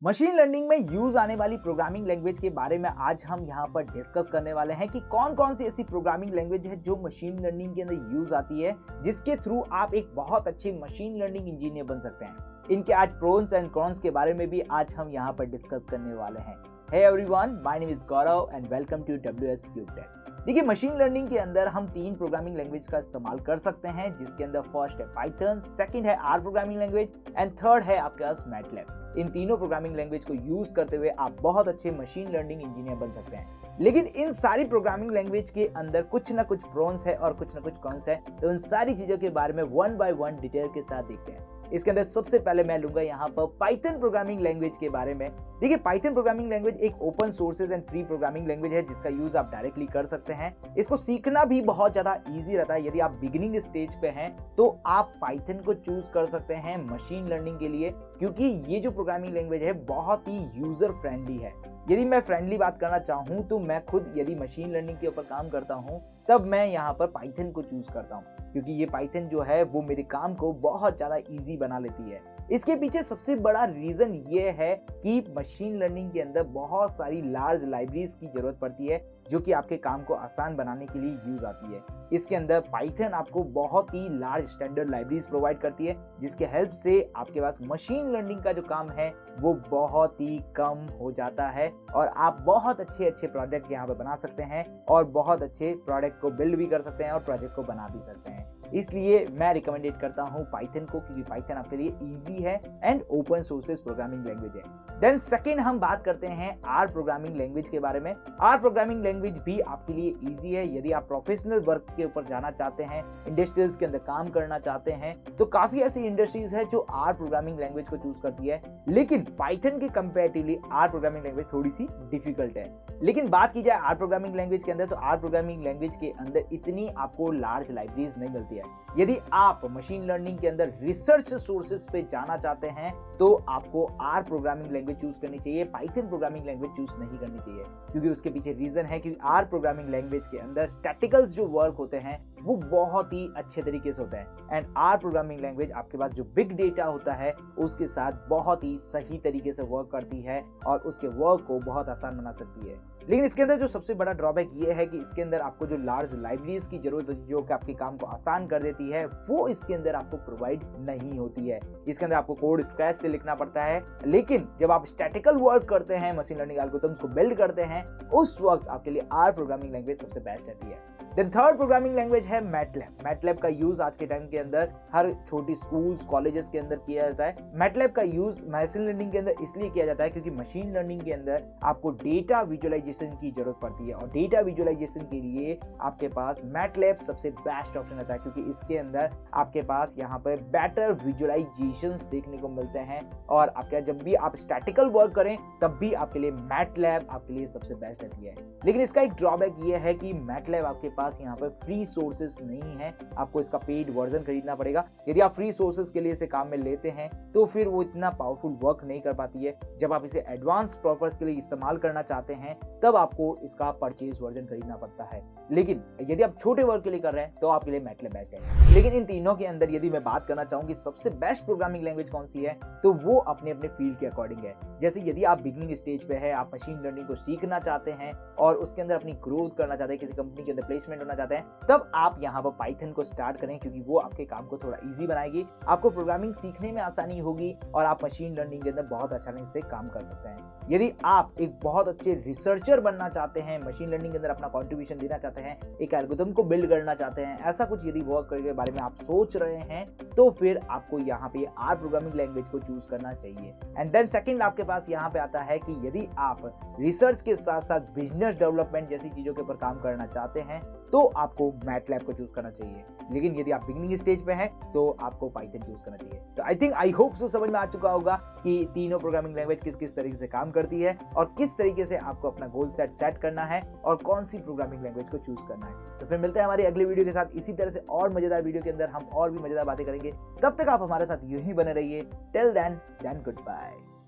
Machine learning में use आने वाली प्रोग्रामिंग लैंग्वेज के बारे में आज हम यहाँ पर डिस्कस करने वाले हैं कि कौन कौन सी ऐसी प्रोग्रामिंग लैंग्वेज है जो मशीन लर्निंग के अंदर यूज आती है, जिसके थ्रू आप एक बहुत अच्छे मशीन लर्निंग इंजीनियर बन सकते हैं। इनके आज प्रोन्स एंड कॉन्स के बारे में भी आज हम यहाँ पर डिस्कस करने वाले हैं। Hey everyone, my name is Gaurav and welcome to WS Cube Tech। देखिए, मशीन लर्निंग के अंदर हम तीन प्रोग्रामिंग लैंग्वेज का इस्तेमाल कर सकते हैं, जिसके अंदर फर्स्ट है पाइथन, सेकंड है R programming language and third है आपके पास मैटलैब। इन तीनों प्रोग्रामिंग लैंग्वेज को यूज करते हुए आप बहुत अच्छे मशीन लर्निंग इंजीनियर बन सकते हैं। लेकिन इन सारी प्रोग्रामिंग लैंग्वेज के अंदर कुछ ना कुछ प्रोन्स है और कुछ ना कुछ कॉन्स है, तो इन सारी चीजों के बारे में वन बाय वन डिटेल के साथ देखते हैं। इसके अंदर सबसे पहले मैं लूंगा यहाँ पर पाइथन प्रोग्रामिंग लैंग्वेज के बारे में। देखिए, पाइथन प्रोग्रामिंग लैंग्वेज एक open sources and free programming language है, जिसका यूज आप डायरेक्टली कर सकते हैं। इसको सीखना भी बहुत ज्यादा इजी रहता है। यदि आप बिगिनिंग स्टेज पे हैं तो आप पाइथन को चूज कर सकते हैं मशीन लर्निंग के लिए, क्योंकि ये जो प्रोग्रामिंग लैंग्वेज है बहुत ही यूजर फ्रेंडली है। यदि मैं फ्रेंडली बात करना चाहूँ तो मैं खुद यदि मशीन लर्निंग के ऊपर काम करता हूँ तब मैं यहाँ पर पाइथन को चूज करता हूँ, क्योंकि ये पाइथन जो है वो मेरे काम को बहुत ज़्यादा इजी बना लेती है। इसके पीछे सबसे बड़ा रीज़न ये है कि मशीन लर्निंग के अंदर बहुत सारी लार्ज लाइब्रेरीज की ज़रूरत पड़ती है, जो कि आपके काम को आसान बनाने के लिए यूज़ आती है। इसके अंदर पाइथन आपको बहुत ही लार्ज स्टैंडर्ड लाइब्रेरीज प्रोवाइड करती है, जिसके हेल्प से आपके पास मशीन लर्निंग का जो काम है वो बहुत ही कम हो जाता है और आप बहुत अच्छे प्रोडक्ट यहाँ पे बना सकते हैं और बहुत अच्छे प्रोडक्ट को बिल्ड भी कर सकते हैं और प्रोजेक्ट को बना भी सकते हैं। इसलिए मैं रिकमेंडेड करता हूँ पाइथन को, क्योंकि पाइथन आपके लिए इजी है and open sources programming language है। देन सेकंड हम बात करते हैं आर प्रोग्रामिंग लैंग्वेज के बारे में। आर प्रोग्रामिंग लैंग्वेज भी आपके लिए इजी है। यदि आप प्रोफेशनल वर्क के ऊपर जाना चाहते हैं, इंडस्ट्रीज के अंदर काम करना चाहते हैं, तो काफी ऐसी इंडस्ट्रीज है जो आर प्रोग्रामिंग लैंग्वेज को चूज करती है। लेकिन पाइथन के कंपैरेटिवली आर प्रोग्रामिंग लैंग्वेज थोड़ी सी डिफिकल्ट है। लेकिन बात की जाए आर प्रोग्रामिंग लैंग्वेज के अंदर, तो आर प्रोग्रामिंग लैंग्वेज के अंदर इतनी आपको लार्ज लाइब्रेरीज नहीं मिलती है। यदि आप मशीन लर्निंग के अंदर रिसर्च सोर्सेज पे जाना चाहते हैं तो आपको आर प्रोग्रामिंग लैंग्वेज चूज करनी चाहिए, पाइथन प्रोग्रामिंग लैंग्वेज चूज नहीं करनी चाहिए, क्योंकि उसके पीछे रीजन है कि आर प्रोग्रामिंग लैंग्वेज के अंदर स्टैटिकल्स जो वर्क होते हैं वो बहुत ही अच्छे तरीके से होता है। एंड आर प्रोग्रामिंग लैंग्वेज आपके पास जो बिग डेटा होता है उसके साथ बहुत ही सही तरीके से वर्क करती है और उसके वर्क को बहुत आसान बना सकती है। लेकिन इसके अंदर जो सबसे बड़ा ड्रॉबैक ये है कि इसके अंदर आपको जो लार्ज लाइब्रेरीज की जरूरत होती है, जो कि आपके काम को आसान कर देती है, वो इसके अंदर आपको प्रोवाइड नहीं होती है। इसके अंदर आपको कोड स्क्रैच से लिखना पड़ता है। लेकिन जब आप स्टैटिकल वर्क करते हैं, मशीन लर्निंग एल्गोरिथम्स को बिल्ड करते हैं, उस वक्त आपके लिए आर प्रोग्रामिंग लैंग्वेज सबसे बेस्ट रहती है। देन थर्ड प्रोग्रामिंग लैंग्वेज है मैटलैब। मैटलैब का यूज आज के टाइम के अंदर हर छोटी स्कूल्स कॉलेजेस के अंदर किया जाता है। मैटलैब का यूज मशीन लर्निंग के अंदर इसलिए किया जाता है क्योंकि मशीन लर्निंग के अंदर आपको डेटा विजुअलाइजेशन की जरूरत पड़ती है और डेटा विजुअलाइजेशन के लिए आपके पास मैटलैब सबसे बेस्ट ऑप्शन रहता है, क्योंकि इसके अंदर आपके पास यहाँ पर बेटर विजुअलाइजेशंस देखने को मिलते हैं और आपके जब भी आप स्टैटिकल वर्क करें तब भी आपके लिए मैटलैब आपके लिए सबसे बेस्ट रहती है। लेकिन इसका एक ड्रॉबैक ये है कि मैटलैब आपके पास यहाँ पर फ्री सोर्सेस नहीं है, आपको इसका पेड वर्जन खरीदना पड़ेगा। यदि आप फ्री सोर्सेस के लिए इसे काम में लेते हैं तो फिर वो इतना पावरफुल वर्क नहीं कर पाती है। जब आप इसे एडवांस पर्पस के लिए इस्तेमाल करना चाहते हैं तब आपको इसका परचेज वर्जन खरीदना पड़ता है। लेकिन यदि आप छोटे वर्क के लिए कर रहे हैं तो आपके लिए मैटलैब बेस्ट है। लेकिन इन तीनों के अंदर यदि मैं बात करना चाहूँ कि सबसे बेस्ट प्रोग्रामिंग लैंग्वेज कौन सी है, तो वो अपने अपने फील्ड के अकॉर्डिंग है। जैसे यदि आप बिगिनिंग स्टेज पे है, आप मशीन लर्निंग को सीखना चाहते हैं और उसके अंदर अपनी ग्रोथ करना चाहते हैं, किसी कंपनी के अंदर प्लेसमेंट होना चाहते हैं, तब आप यहाँ पर पाइथन को स्टार्ट करें, क्योंकि वो आपके काम को थोड़ा इजी बनाएगी, आपको प्रोग्रामिंग सीखने में आसानी होगी और आप मशीन लर्निंग के अंदर बहुत आसानी से काम कर सकते हैं। यदि आप एक बहुत अच्छे रिसर्चर बनना चाहते हैं, मशीन लर्निंग के अंदर अपना कंट्रीब्यूशन देना चाहते हैं, एक एल्गोरिथम को बिल्ड करना चाहते हैं, ऐसा कुछ यदि वर्क के बारे में आप सोच रहे हैं तो फिर आपको यहाँ पे आर प्रोग्रामिंग लैंग्वेज को चूज करना चाहिए। एंड देन सेकंड आपके पास यहाँ पे आता है कि यदि आप रिसर्च के साथ साथ बिजनेस डेवलपमेंट जैसी चीजों के ऊपर काम करना चाहते हैं तो आपको मैटलैब को चूज करना चाहिए। लेकिन यदि आप बिगिनिंग स्टेज पे हैं तो आपको पाइथन चूज करना चाहिए। तो आई होप सो समझ में आ चुका होगा कि तीनों प्रोग्रामिंग लैंग्वेज किस किस तरीके से काम करती है और किस तरीके से आपको अपना गोल सेट करना है और कौन सी प्रोग्रामिंग लैंग्वेज को चूज करना है। तो फिर मिलते हैं हमारी अगली वीडियो के साथ। इसी तरह से और मजेदार वीडियो के अंदर हम और भी मजेदार बातें करेंगे। तब तक आप हमारे साथ यूं ही बने रहिए। Till then good bye.